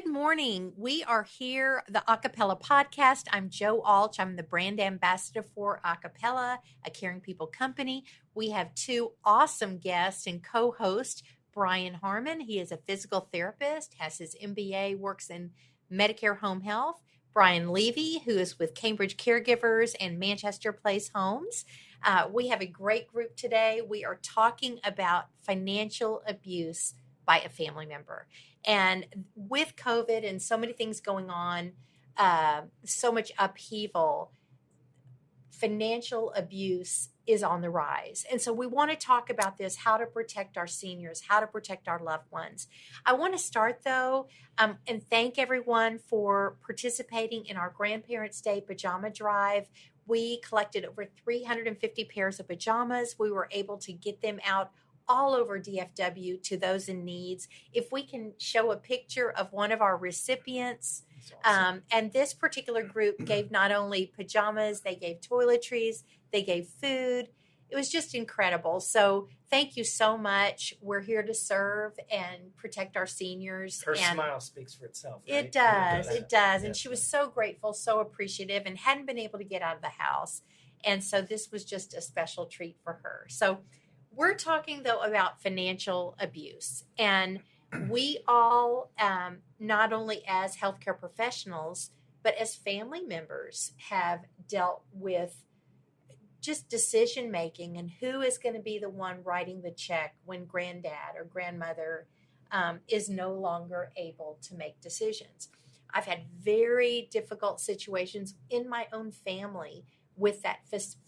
Good morning. We are here, the Acappella podcast. I'm Joe Alch. I'm the brand ambassador for Acappella, a caring people company. We have two awesome guests and co-host, Brian Harmon. He is a physical therapist, has his MBA, works in Medicare home health. Brian Levy, who is with Cambridge Caregivers and Manchester Place Homes. We have a great group today. We are talking about financial abuse by a family member. And with COVID and so many things going on, so much upheaval, financial abuse is on the rise. And so we want to talk about this, how to protect our seniors, how to protect our loved ones. I want to start, though, and thank everyone for participating in our Grandparents' Day Pajama Drive. We collected over 350 pairs of pajamas. We were able to get them out all over DFW to those in needs. If we can show a picture of one of our recipients, awesome. And this particular group gave not only pajamas, they gave toiletries, they gave food. It was just incredible. So thank you so much. We're here to serve and protect our seniors. Her smile speaks for itself. Right? It does. It does. And she was so grateful, so appreciative, and hadn't been able to get out of the house. And so this was just a special treat for her. So we're talking, though, about financial abuse. And we all, not only as healthcare professionals, but as family members, have dealt with just decision making and who is going to be the one writing the check when granddad or grandmother is no longer able to make decisions. I've had very difficult situations in my own family with that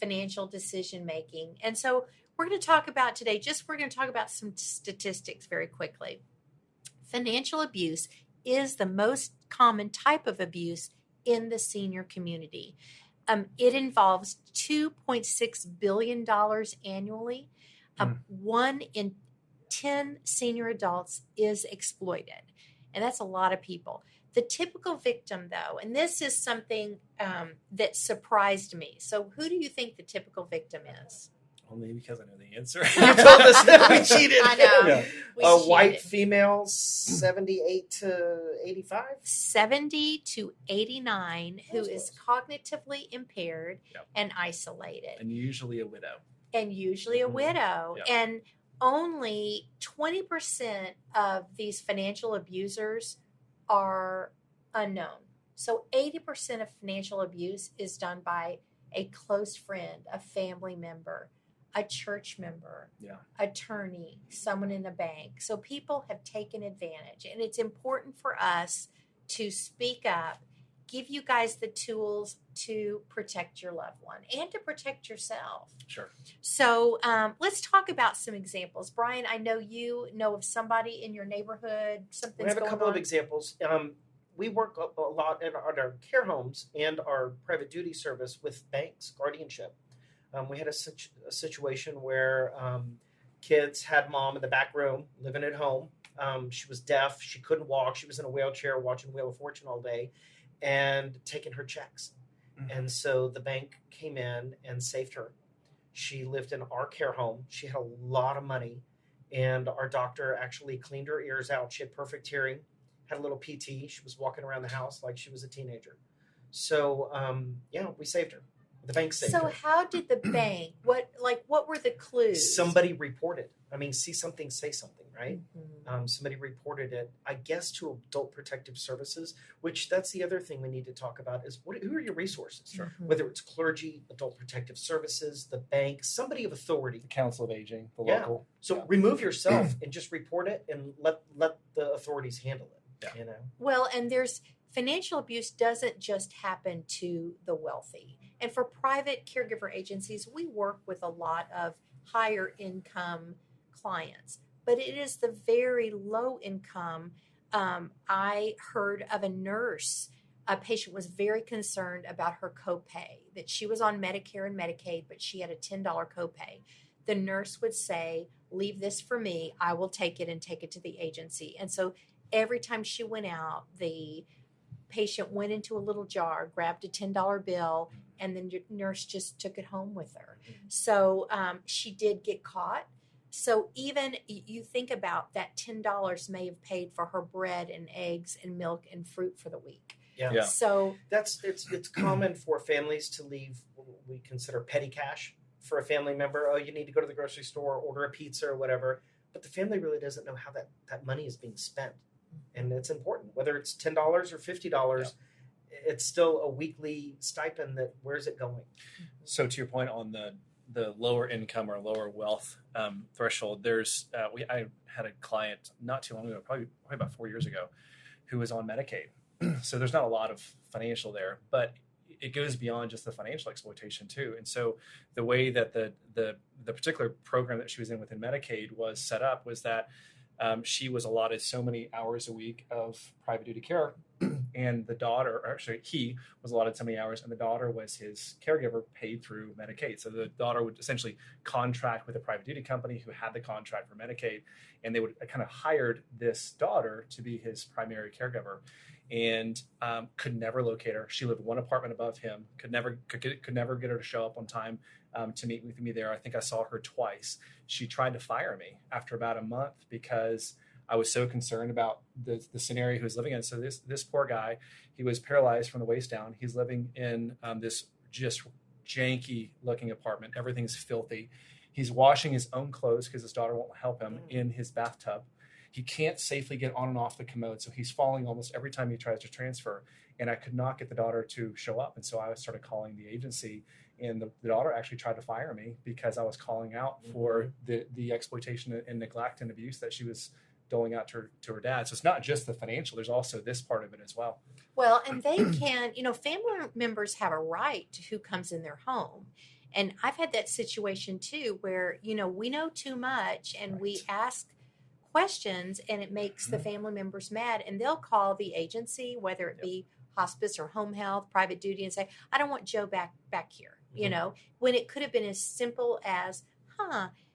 financial decision making. And so we're going to talk about today, we're going to talk about some statistics very quickly. Financial abuse is the most common type of abuse in the senior community. It involves $2.6 billion annually. 1 in 10 senior adults is exploited. And that's a lot of people. The typical victim, though, and this is something that surprised me. So who do you think the typical victim is? Only because I know the answer. You told us that we cheated. I know. Yeah. We white cheated. females, 78 to 85? 70 to 89, who is cognitively impaired Yep. and isolated. And usually a widow. And usually a widow. Yep. And only 20% of these financial abusers are unknown. So 80% of financial abuse is done by a close friend, a family member, a church member, attorney, someone in a bank. So people have taken advantage. And it's important for us to speak up, give you guys the tools to protect your loved one and to protect yourself. Sure. So let's talk about some examples. Brian, I know you know of somebody in your neighborhood, something's going on. We have a couple of examples. We work a lot in our care homes and our private duty service with banks, guardianship. We had a situation where kids had mom in the back room living at home. She was deaf. She couldn't walk. She was in a wheelchair watching Wheel of Fortune all day and taking her checks. Mm-hmm. And so the bank came in and saved her. She lived in our care home. She had a lot of money. And our doctor actually cleaned her ears out. She had perfect hearing, had a little PT. She was walking around the house like she was a teenager. So, we saved her. The bank saved her. So how did the bank, what were the clues? Somebody reported. I mean, see something, say something, right? Mm-hmm. Somebody reported it, I guess, to Adult Protective Services, which that's the other thing we need to talk about is who are your resources? Sure. Whether it's clergy, Adult Protective Services, the bank, somebody of authority. The Council of Aging, the local. So remove yourself and just report it and let the authorities handle it. Yeah. You know? Well, and financial abuse doesn't just happen to the wealthy. And for private caregiver agencies, we work with a lot of higher income clients, but it is the very low income. I heard of a nurse. A patient was very concerned about her copay, that she was on Medicare and Medicaid, but she had a $10 copay. The nurse would say, "Leave this for me. I will take it and take it to the agency." And so every time she went out, the patient went into a little jar, grabbed a $10 bill, and then the nurse just took it home with her. So she did get caught. So even you think about that $10 may have paid for her bread and eggs and milk and fruit for the week. Yeah. So it's common for families to leave what we consider petty cash for a family member. Oh, you need to go to the grocery store, order a pizza or whatever. But the family really doesn't know how that money is being spent. And it's important, whether it's $10 or $50, it's still a weekly stipend that where's it going? So to your point on the lower income or lower wealth threshold, there's I had a client not too long ago, probably about 4 years ago, who was on Medicaid. So there's not a lot of financial there, but it goes beyond just the financial exploitation too. And so the way that the particular program that she was in within Medicaid was set up was that she was allotted so many hours a week of private duty care, and the daughter, or actually he was allotted so many hours, and the daughter was his caregiver paid through Medicaid. So the daughter would essentially contract with a private duty company who had the contract for Medicaid, and they would kind of hired this daughter to be his primary caregiver, and could never locate her. She lived one apartment above him, could never get her to show up on time to meet with me there. I think I saw her twice. She tried to fire me after about a month because I was so concerned about the scenario he was living in. So this poor guy, he was paralyzed from the waist down. He's living in this just janky looking apartment. Everything's filthy. He's washing his own clothes because his daughter won't help him in his bathtub. He can't safely get on and off the commode, so he's falling almost every time he tries to transfer. And I could not get the daughter to show up. And so I started calling the agency, and the daughter actually tried to fire me because I was calling out for the exploitation and neglect and abuse that she was doling out to her dad. So it's not just the financial, there's also this part of it as well. Well, and they can, family members have a right to who comes in their home. And I've had that situation too, where, we know too much and we ask questions and it makes the family members mad, and they'll call the agency, whether it be hospice or home health, private duty, and say, I don't want Joe back here, when it could have been as simple as,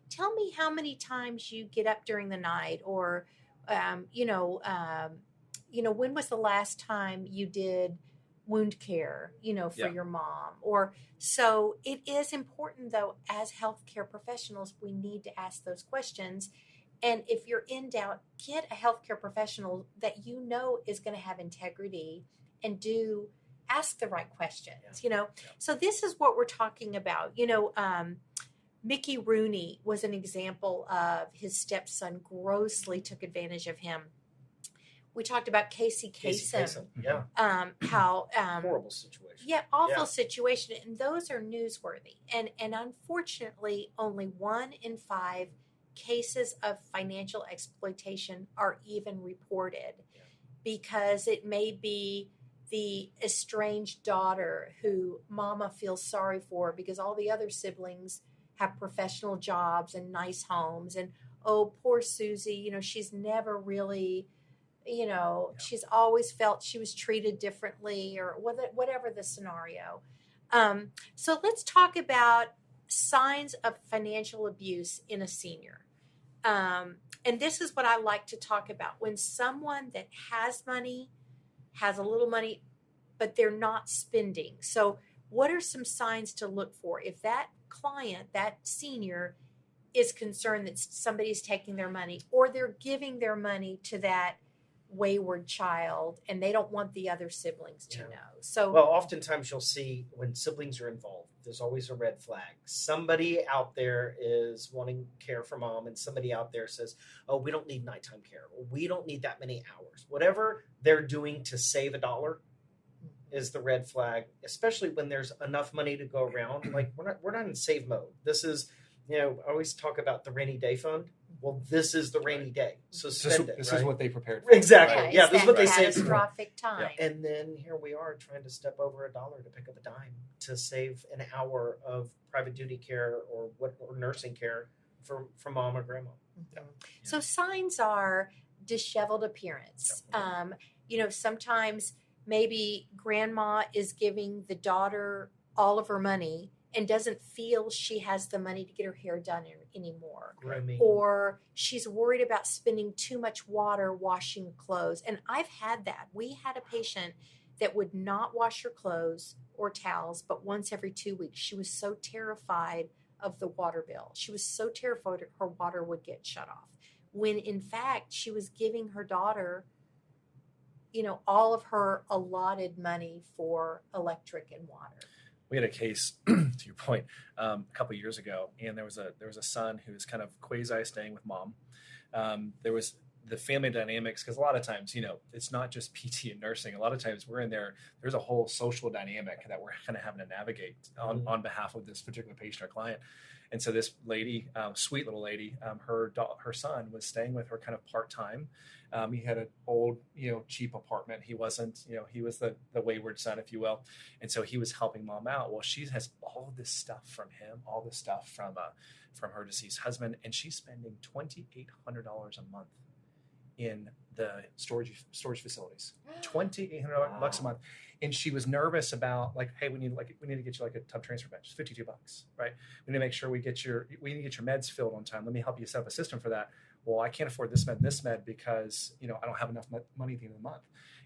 tell me how many times you get up during the night, or, when was the last time you did wound care, for your mom? Or so it is important, though, as healthcare professionals, we need to ask those questions. And if you're in doubt, get a healthcare professional that is going to have integrity and ask the right questions, So this is what we're talking about. Mickey Rooney was an example of his stepson grossly took advantage of him. We talked about Casey Kasem. Yeah. How horrible situation. Yeah, awful situation. And those are newsworthy. And unfortunately, only 1 in 5 cases of financial exploitation are even reported, because it may be the estranged daughter who mama feels sorry for because all the other siblings have professional jobs and nice homes, and oh, poor Susie, she's never really, she's always felt she was treated differently, or whatever the scenario. So let's talk about signs of financial abuse in a senior. And this is what I like to talk about. When someone that has money, has a little money, but they're not spending. So what are some signs to look for? If that client, that senior, is concerned that somebody's taking their money, or they're giving their money to that wayward child and they don't want the other siblings to know. So, well, oftentimes you'll see when siblings are involved, there's always a red flag. Somebody out there is wanting care for mom, and somebody out there says, oh, we don't need nighttime care, or we don't need that many hours. Whatever they're doing to save $1 is the red flag, especially when there's enough money to go around. Like we're not in save mode. This is, I always talk about the rainy day fund. Well, this is the rainy day, so spend it. This is what they prepared for. Exactly. Yeah, this is what they saved for. Catastrophic time. And then here we are trying to step over $1 to pick up a dime to save an hour of private duty care or nursing care for mom or grandma. Mm-hmm. So signs are disheveled appearance. Sometimes maybe grandma is giving the daughter all of her money and doesn't feel she has the money to get her hair done anymore. Grooming. Or she's worried about spending too much water washing clothes. And I've had that. We had a patient that would not wash her clothes or towels, but once every 2 weeks. She was so terrified of the water bill. She was so terrified her water would get shut off, when in fact she was giving her daughter, all of her allotted money for electric and water. We had a case, to your point, a couple of years ago, and there was a son who was kind of quasi staying with mom. There was the family dynamics, because a lot of times, it's not just PT and nursing. A lot of times we're in there. There's a whole social dynamic that we're kind of having to navigate on behalf of this particular patient or client. And so this lady, sweet little lady, her son was staying with her kind of part time. He had an old, cheap apartment. He wasn't, he was the wayward son, if you will. And so he was helping mom out. Well, she has all of this stuff from him, all this stuff from her deceased husband, and she's spending $2,800 a month in the storage facilities. $2,800 a month. And she was nervous about, like, hey, we need to get you like a tub transfer bench. It's $52, right? We need to make sure we need to get your meds filled on time. Let me help you set up a system for that. Well, I can't afford this med because, I don't have enough money at the end of the month.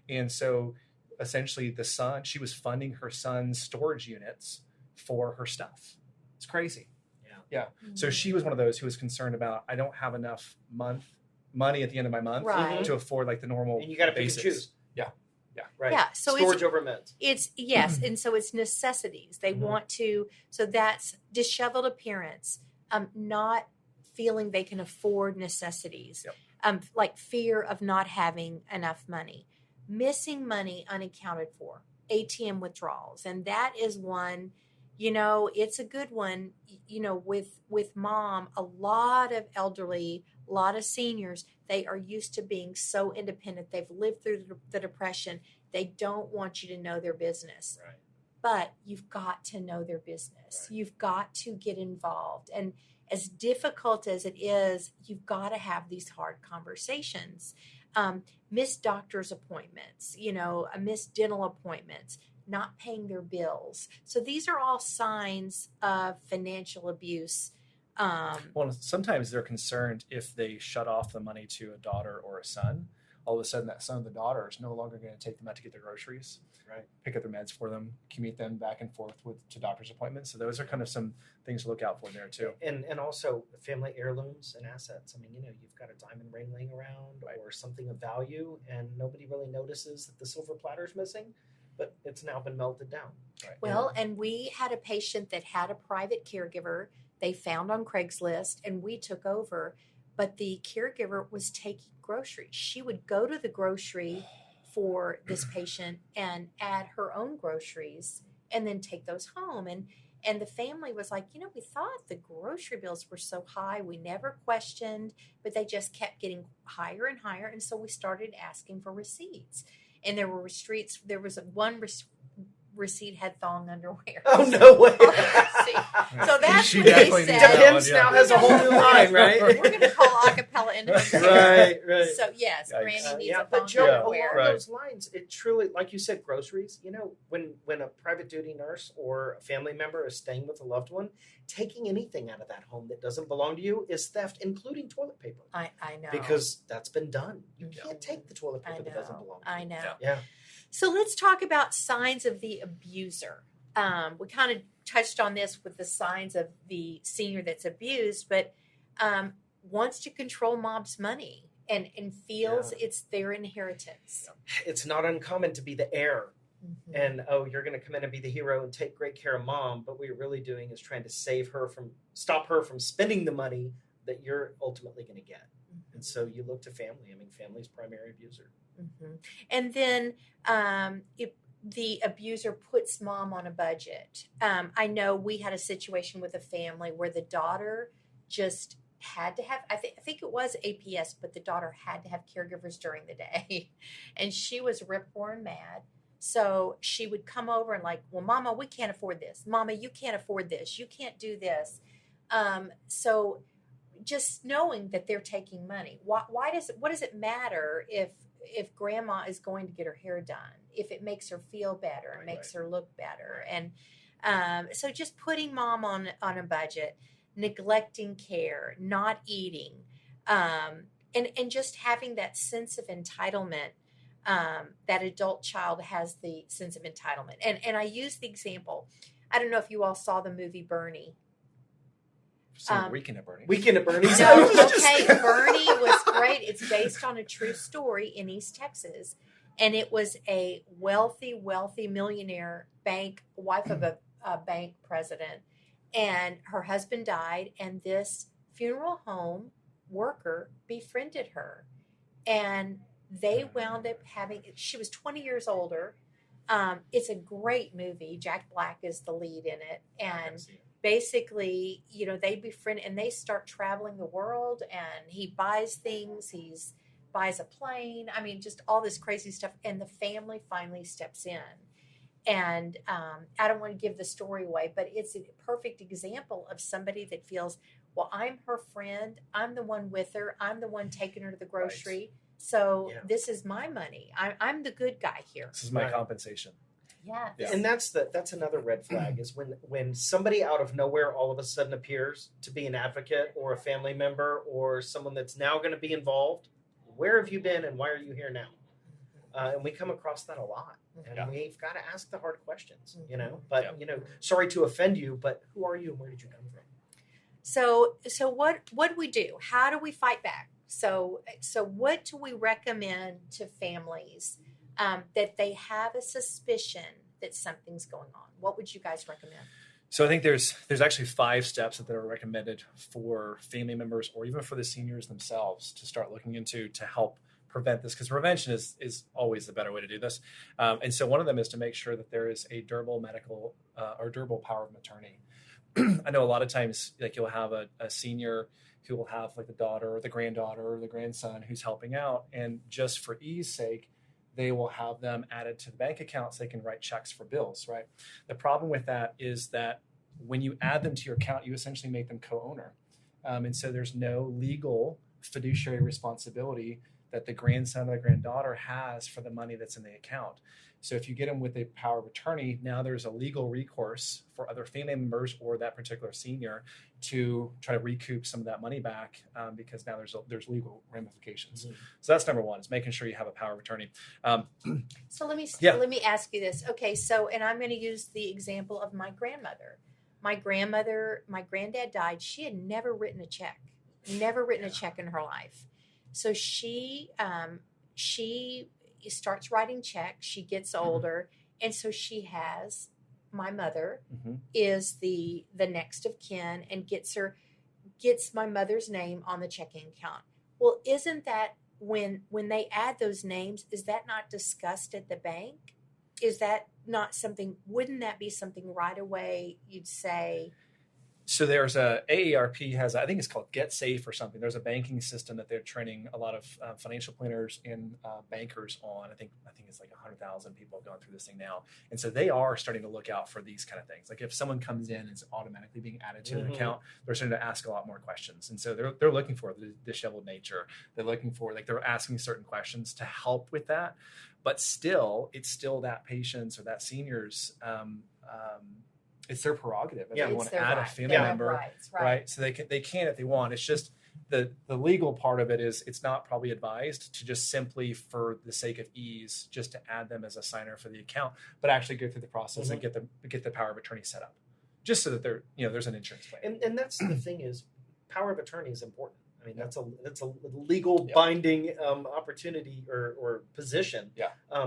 And so essentially she was funding her son's storage units for her stuff. It's crazy. Yeah. Mm-hmm. So she was one of those who was concerned about, I don't have enough money at the end of my month to afford like the normal and you got to pick and choose. Yeah. Right. Yeah. So storage over meds. It's yes. And so it's necessities. They want to, so that's disheveled appearance, not feeling they can afford necessities, like fear of not having enough money, missing money unaccounted for, ATM withdrawals. And that is one, it's a good one, with mom, a lot of elderly, a lot of seniors, they are used to being so independent. They've lived through the Depression. They don't want you to know their business. Right. But you've got to know their business. Right. You've got to get involved. And as difficult as it is, you've got to have these hard conversations. Missed doctor's appointments, missed dental appointments, not paying their bills. So these are all signs of financial abuse. Well, sometimes they're concerned if they shut off the money to a daughter or a son, all of a sudden that son or the daughter is no longer going to take them out to get their groceries, right? Pick up their meds for them, commute them back and forth to doctor's appointments. So those are kind of some things to look out for there too. And also family heirlooms and assets. I mean, you've got a diamond ring laying around or something of value, and nobody really notices that the silver platter is missing, but it's now been melted down. Right? Well, and we had a patient that had a private caregiver they found on Craigslist, and we took over, but the caregiver was taking groceries. She would go to the grocery for this patient and add her own groceries and then take those home. And the family was like, we thought the grocery bills were so high. We never questioned, but they just kept getting higher and higher. And so we started asking for receipts. And there were receipts. There was one receipt had thong underwear. Oh, no way. So that's she what they said. Depends now has a whole new line, right? We're going to call Acappella in. Right. So yes, Brandy needs a thong but Joe, underwear. along those lines, it truly, like you said, groceries, when a private duty nurse or a family member is staying with a loved one, taking anything out of that home that doesn't belong to you is theft, including toilet paper. I know. Because that's been done. You can't take the toilet paper that doesn't belong to you. I know. Yeah. So let's talk about signs of the abuser. We kind of touched on this with the signs of the senior that's abused, but wants to control mom's money and feels it's their inheritance. It's not uncommon to be the heir. Mm-hmm. And, you're going to come in and be the hero and take great care of mom. But what you're really doing is trying to stop her from spending the money that you're ultimately going to get. Mm-hmm. And so you look to family. I mean, family's primary abuser. Mm-hmm. And then the abuser puts mom on a budget. I know we had a situation with a family where the daughter just had to have, I think it was APS, but the daughter had to have caregivers during the day. And she was rip-roaring mad. So she would come over and like, well, Mama, we can't afford this. Mama, you can't afford this. You can't do this. So just knowing that they're taking money, what does it matter if grandma is going to get her hair done, if it makes her feel better and makes her look better? And so just putting mom on a budget, neglecting care, not eating, and just having that sense of entitlement. That adult child has the sense of entitlement. And I use the example, I don't know if you all saw the movie Bernie. Weekend at Bernie's. Weekend at Bernie's. No, okay, Bernie was great. It's based on a true story in East Texas, and it was a wealthy millionaire wife of a bank president, and her husband died, and this funeral home worker befriended her, and they wound up having. She was 20 years older. It's a great movie. Jack Black is the lead in it, and basically, they befriend and they start traveling the world, and he buys things. Buys a plane. I mean, just all this crazy stuff. And the family finally steps in. And I don't want to give the story away, but it's a perfect example of somebody that feels, well, I'm her friend. I'm the one with her. I'm the one taking her to the grocery. Right. So this is my money. I'm the good guy here. This is my compensation. Yeah. And that's another red flag is when somebody out of nowhere all of a sudden appears to be an advocate or a family member or someone that's now going to be involved. Where have you been and why are you here now? And we come across that a lot. And we've got to ask the hard questions, But, sorry to offend you, but who are you and where did you come from? So what do we do? How do we fight back? So what do we recommend to families that they have a suspicion that something's going on? What would you guys recommend? So I think there's actually 5 steps that are recommended for family members or even for the seniors themselves to start looking into to help prevent this, because prevention is always the better way to do this. And so one of them is to make sure that there is a durable medical or durable power of attorney. I know a lot of times, like, you'll have a senior who will have like the daughter or the granddaughter or the grandson who's helping out, and just for ease sake, they will have them added to the bank account so they can write checks for bills, right? The problem with that is that when you add them to your account, you essentially make them co-owner. And so there's no legal fiduciary responsibility that the grandson or the granddaughter has for the money that's in the account. So if you get them with a power of attorney, now there's a legal recourse for other family members or that particular senior to try to recoup some of that money back, because now there's legal ramifications. Mm-hmm. So that's number one, is making sure you have a power of attorney. So let me ask you this. Okay, so, and I'm going to use the example of my grandmother. My granddad died. She had never written a check in her life. So she starts writing checks. She gets older, and so she has my mother is the next of kin and gets my mother's name on the checking account. Well, isn't that when they add those names, is that not discussed at the bank? Is that not something? Wouldn't that be something right away you'd say? So there's AARP has, I think it's called Get Safe or something. There's a banking system that they're training a lot of financial planners and bankers on. I think it's like 100,000 people have gone through this thing now. And so they are starting to look out for these kind of things. Like if someone comes in and is automatically being added to an account, they're starting to ask a lot more questions. And so they're looking for the disheveled nature. They're looking for, like, they're asking certain questions to help with that. But still, it's still that patient's or that senior's it's their prerogative. If they want to add a family member, right? So they can if they want. It's just the legal part of it is it's not probably advised to just simply, for the sake of ease, just to add them as a signer for the account, but actually go through the process and get the power of attorney set up, just so that there's an insurance claim. And that's the thing is, power of attorney is important. I mean, that's a legal binding opportunity or position,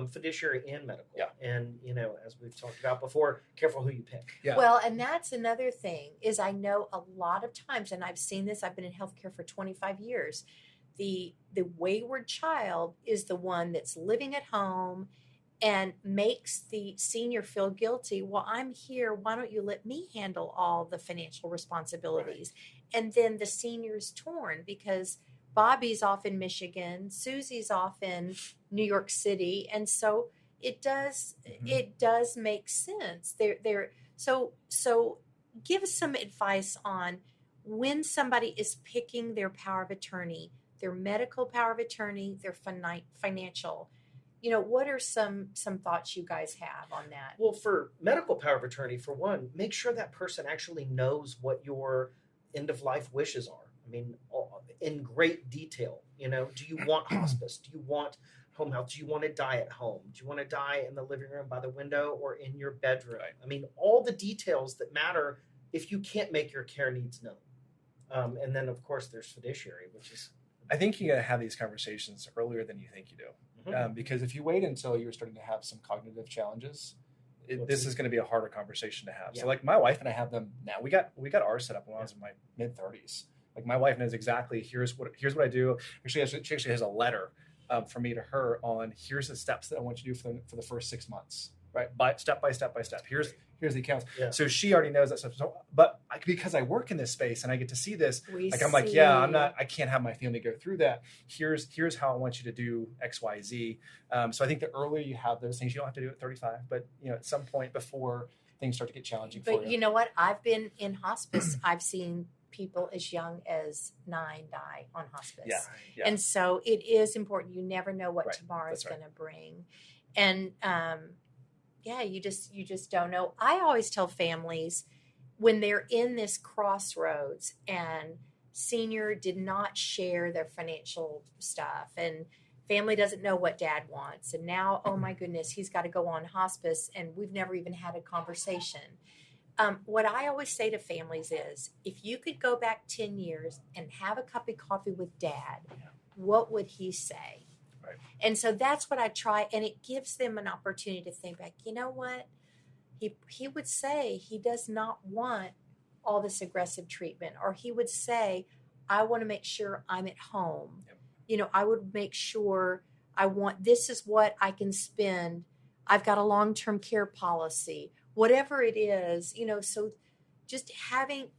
fiduciary and medical. Yeah. And, as we've talked about before, careful who you pick. Yeah. Well, and that's another thing is I know a lot of times, and I've seen this, I've been in healthcare for 25 years, the wayward child is the one that's living at home and makes the senior feel guilty. Well, I'm here. Why don't you let me handle all the financial responsibilities? Right. And then the senior's torn because Bobby's off in Michigan, Susie's off in New York City, and so it does make sense. So give us some advice on when somebody is picking their power of attorney, their medical power of attorney, their financial. What are some thoughts you guys have on that? Well, for medical power of attorney, for one, make sure that person actually knows what your end-of-life wishes are. I mean, in great detail. Do you want hospice? Do you want home health? Do you want to die at home? Do you want to die in the living room by the window or in your bedroom? Right. I mean, all the details that matter if you can't make your care needs known. And then, of course, there's fiduciary, which is I think you got to have these conversations earlier than you think you do. Mhm. Because if you wait until you're starting to have some cognitive challenges, this is going to be a harder conversation to have. Yeah. So like my wife and I have them now. We got ours set up when I was in my mid 30s. Like my wife knows exactly here's what I do. She actually has a letter from me to her on here's the steps that I want you to do for the first 6 months, right? By step. Here's the accounts. Yeah. So she already knows that stuff. So, but because I work in this space and I get to see this, I'm like, I can't have my family go through that. Here's how I want you to do X, Y, Z. So I think the earlier you have those things, you don't have to do it at 35, but at some point before things start to get challenging for you. But you know what? I've been in hospice. I've seen people as young as 9 die on hospice. Yeah. And so it is important. You never know what Right. tomorrow is That's right. going to bring. And you just don't know. I always tell families when they're in this crossroads and senior did not share their financial stuff and family doesn't know what dad wants. And now, oh my goodness, he's got to go on hospice and we've never even had a conversation. What I always say to families is, if you could go back 10 years and have a cup of coffee with dad, what would he say? Right. And so that's what I try. And it gives them an opportunity to think back, you know what? He would say he does not want all this aggressive treatment, or he would say, I want to make sure I'm at home. Yep. I would make sure this is what I can spend. I've got a long-term care policy, whatever it is, so just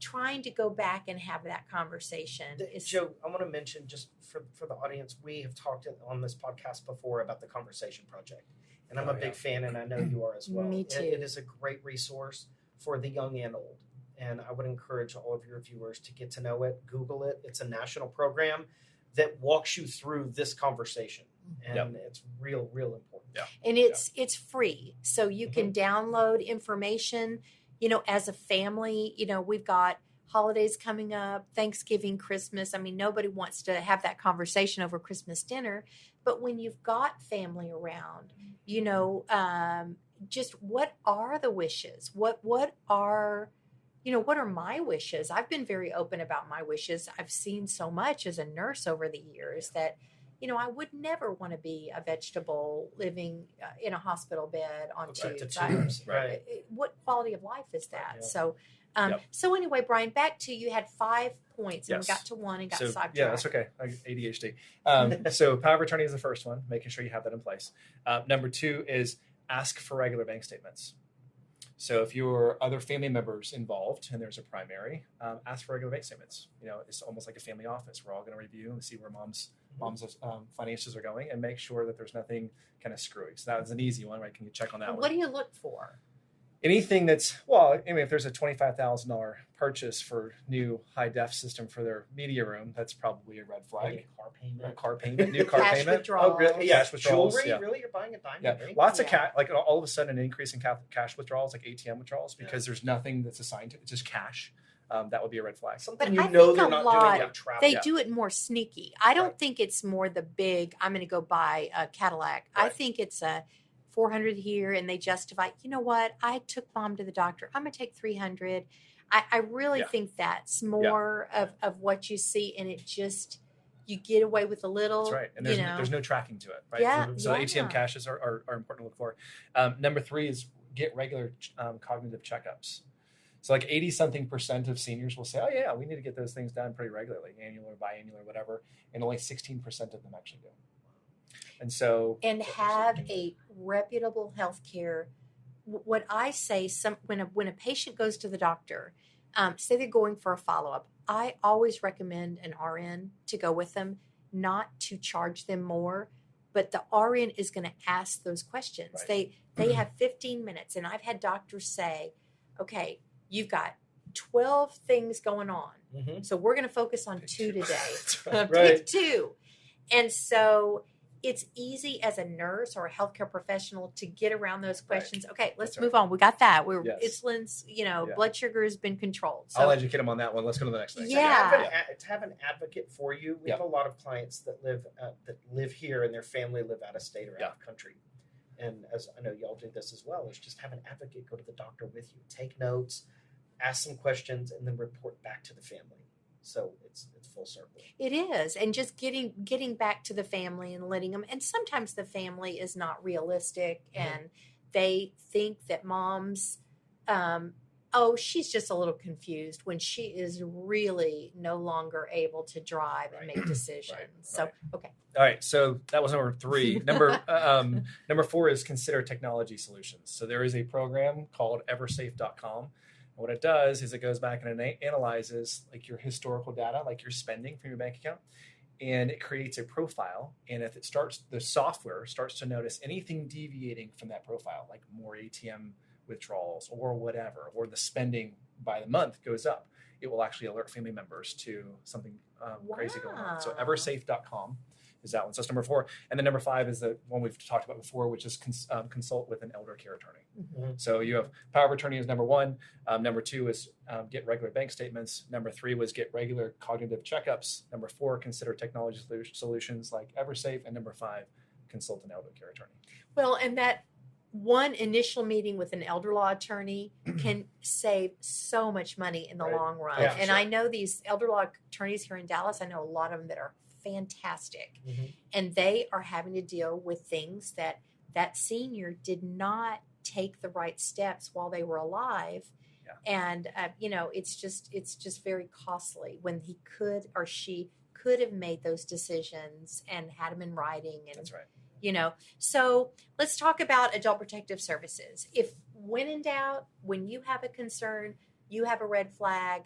trying to go back and have that conversation. Joe, I want to mention just for the audience, we have talked on this podcast before about the Conversation Project. And I'm a big fan, and I know you are as well. Me too. It is a great resource for the young and old. And I would encourage all of your viewers to get to know it, Google it. It's a national program that walks you through this conversation. And it's real important. Yeah. And it's free. So you can download information, as a family. We've got holidays coming up, Thanksgiving, Christmas. I mean, nobody wants to have that conversation over Christmas dinner. But when you've got family around, just what are the wishes? What are my wishes? I've been very open about my wishes. I've seen so much as a nurse over the years that, I would never want to be a vegetable living in a hospital bed on tubes. Right. What quality of life is that? Yeah. So anyway, Brian, back to you had 5 points and we Yes. got to 1 and got So, sidetracked. yeah, that's okay. ADHD. So power of attorney is the first one, making sure you have that in place. Number 2 is ask for regular bank statements. So if your other family members involved and there's a primary, ask for regular bank statements. It's almost like a family office. We're all going to review and see where mom's finances are going and make sure that there's nothing kind of screwy. So that was an easy one, right? Can you check on that one? What do you look for? Anything that's, if there's a $25,000 purchase for new high-def system for their media room, that's probably a red flag. Car payment, new car Cash payment. withdrawals. Oh, really? Yeah. Cash withdrawals, Jewelry? yeah. Really? You're buying a diamond Yeah, ring? lots of Yeah. cash, like all of a sudden an increase in cash withdrawals, like ATM withdrawals, because there's nothing that's assigned to it. It's just cash. That would be a red flag. Something But I they're think a not lot- doing like travel. They do it more sneaky. I don't Right. think it's more the big, I'm going to go buy a Cadillac. I Right. think it's a 400 here and they justify, you know what? I took mom to the doctor. I'm going to take 300. I really Yeah. think that's more of what you see. And it just, you get away with a little, That's right. And there's no tracking to it, right? Yeah, So yeah. ATM caches are important to look for. Number 3 is get regular cognitive checkups. So like 80-something% of seniors will say, oh yeah, we need to get those things done pretty regularly, annual or biannual or whatever. And only 16% of them actually do. And so. and have a reputable healthcare. What I say, when a patient goes to the doctor, say they're going for a follow-up, I always recommend an RN to go with them, not to charge them more, but the RN is going to ask those questions. Right. They have 15 minutes, and I've had doctors say, okay, you've got 12 things going on, so we're going to focus on 2 today. Pick 2. And so it's easy as a nurse or a healthcare professional to get around those questions. Right. Okay, let's move on. We got that. Insulin's, blood sugar has been controlled. So, I'll educate them on that one. Let's go to the next thing. Yeah. To have an advocate for you. We have a lot of clients that live here and their family live out of state or out of country. And as I know y'all do this as well, is just have an advocate go to the doctor with you, take notes, ask some questions, and then report back to the family. So it's full circle. It is. And just getting back to the family and letting them, and sometimes the family is not realistic and they think that mom's, she's just a little confused when she is really no longer able to drive and make decisions. So, okay. All right. So that was number 3. Number 4 is consider technology solutions. So there is a program called eversafe.com. And what it does is it goes back and it analyzes like your historical data, like your spending from your bank account, and it creates a profile. And if the software starts to notice anything deviating from that profile, like more ATM withdrawals or whatever, or the spending by the month goes up, it will actually alert family members to something crazy going on. So eversafe.com is that one. So that's number 4. And then number 5 is the one we've talked about before, which is consult with an elder care attorney. Mm-hmm. So you have power of attorney is number 1. Number 2 is get regular bank statements. Number 3 was get regular cognitive checkups. Number 4, consider technology solutions like EverSafe. And number 5, consult an elder care attorney. Well, and that one initial meeting with an elder law attorney can save so much money in the long run. Yeah, and sure. I know these elder law attorneys here in Dallas, I know a lot of them that are fantastic. And they are having to deal with things that senior did not take the right steps while they were alive. And it's just very costly when he could or she could have made those decisions and had them in writing. And That's right. So let's talk about adult protective services. If when in doubt, when you have a concern, you have a red flag,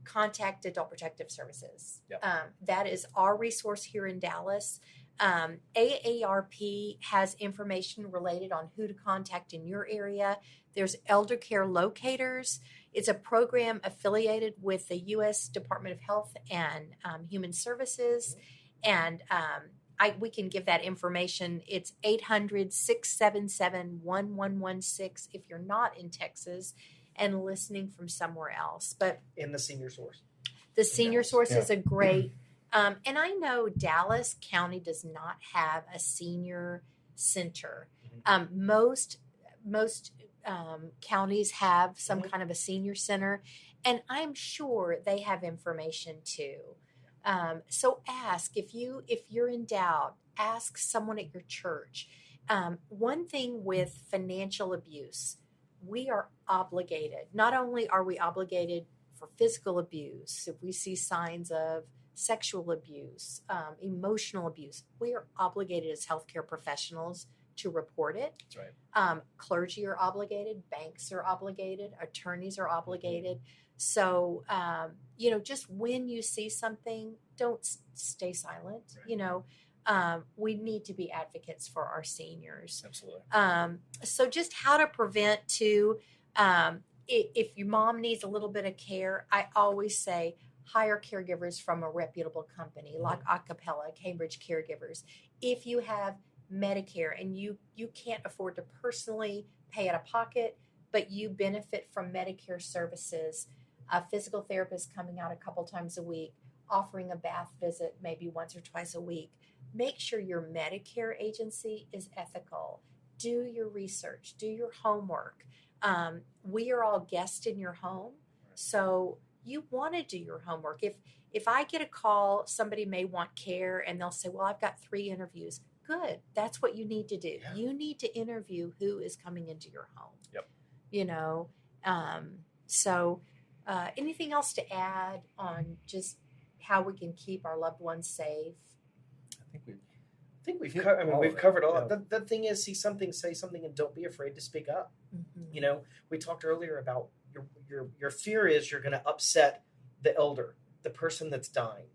contact Adult Protective Services. Yep. That is our resource here in Dallas. AARP has information related on who to contact in your area. There's Elder Care Locators. It's a program affiliated with the U.S. Department of Health and Human Services. And we can give that information. It's 800-677-1116 if you're not in Texas and listening from somewhere else. But in the senior source. The senior source is a great, and I know Dallas County does not have a senior center. Most counties have some kind of a senior center, and I'm sure they have information too. So ask if you're in doubt, ask someone at your church. One thing with financial abuse, we are obligated. Not only are we obligated for physical abuse, if we see signs of sexual abuse, emotional abuse, we are obligated as healthcare professionals to report it. That's right. Clergy are obligated, banks are obligated, attorneys are obligated. So, just when you see something, don't stay silent. Right. We need to be advocates for our seniors. Absolutely. So just how to prevent if your mom needs a little bit of care, I always say hire caregivers from a reputable company like Acappella, Cambridge Caregivers. If you have Medicare and you can't afford to personally pay out of pocket, but you benefit from Medicare services, a physical therapist coming out a couple times a week, offering a bath visit maybe once or twice a week. Make sure your Medicare agency is ethical. Do your research, do your homework. We are all guests in your home, so you want to do your homework. If I get a call, somebody may want care and they'll say, well, I've got 3 interviews. Good. That's what you need to do. Yeah. You need to interview who is coming into your home. Yep. Anything else to add on just how we can keep our loved ones safe? I think we've we've covered all. Yeah. The thing is, see something, say something, and don't be afraid to speak up. Mm-hmm. We talked earlier about your fear is you're going to upset the elder, the person that's dying,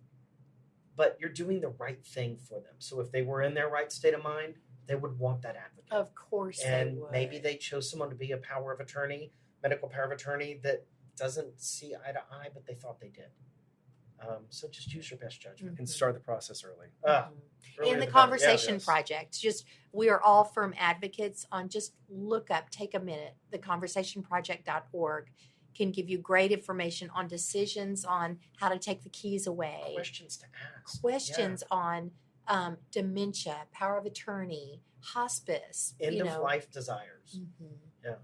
but you're doing the right thing for them. So if they were in their right state of mind, they would want that advocate. Of course, and they would. Maybe they chose someone to be a power of attorney, medical power of attorney that doesn't see eye to eye, but they thought they did. So just use your best judgment and start the process early. In the Conversation Project, we are all firm advocates on just take a minute. The conversationproject.org can give you great information on decisions on how to take the keys away. Questions to ask. Questions on dementia, power of attorney, hospice. End of life desires. Mm-hmm. Yeah.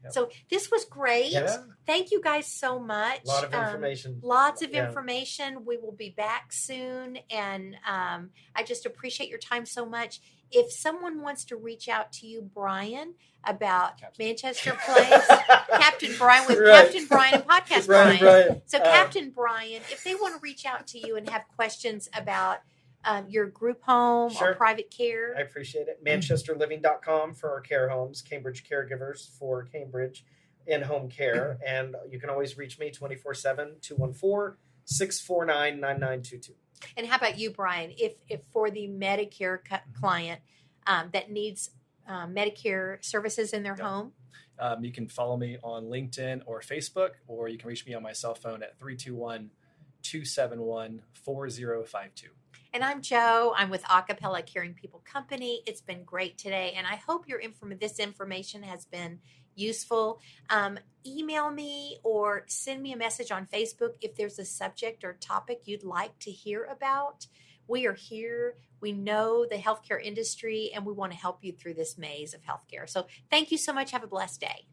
Yep. So this was great. Yeah. Thank you guys so much. A lot of information. Lots of Yeah. information. We will be back soon. And I just appreciate your time so much. If someone wants to reach out to you, Brian, about Captain. Manchester Place, Captain Brian with Right. Captain Brian and Podcast Right, Brian. right. So Captain Brian, if they want to reach out to you and have questions about your group home Sure. or private care. I appreciate it. ManchesterLiving.com for our care homes, Cambridge Caregivers for Cambridge in-home care. And you can always reach me 24/7, 214-649-9922. And how about you, Brian? If for the Medicare client that needs Medicare services in their home, You can follow me on LinkedIn or Facebook, or you can reach me on my cell phone at 321-271-4052. And I'm Joe. I'm with Acappella Caring People Company. It's been great today, and I hope this information has been useful. Email me or send me a message on Facebook if there's a subject or topic you'd like to hear about. We are here. We know the healthcare industry, and we want to help you through this maze of healthcare. So thank you so much. Have a blessed day.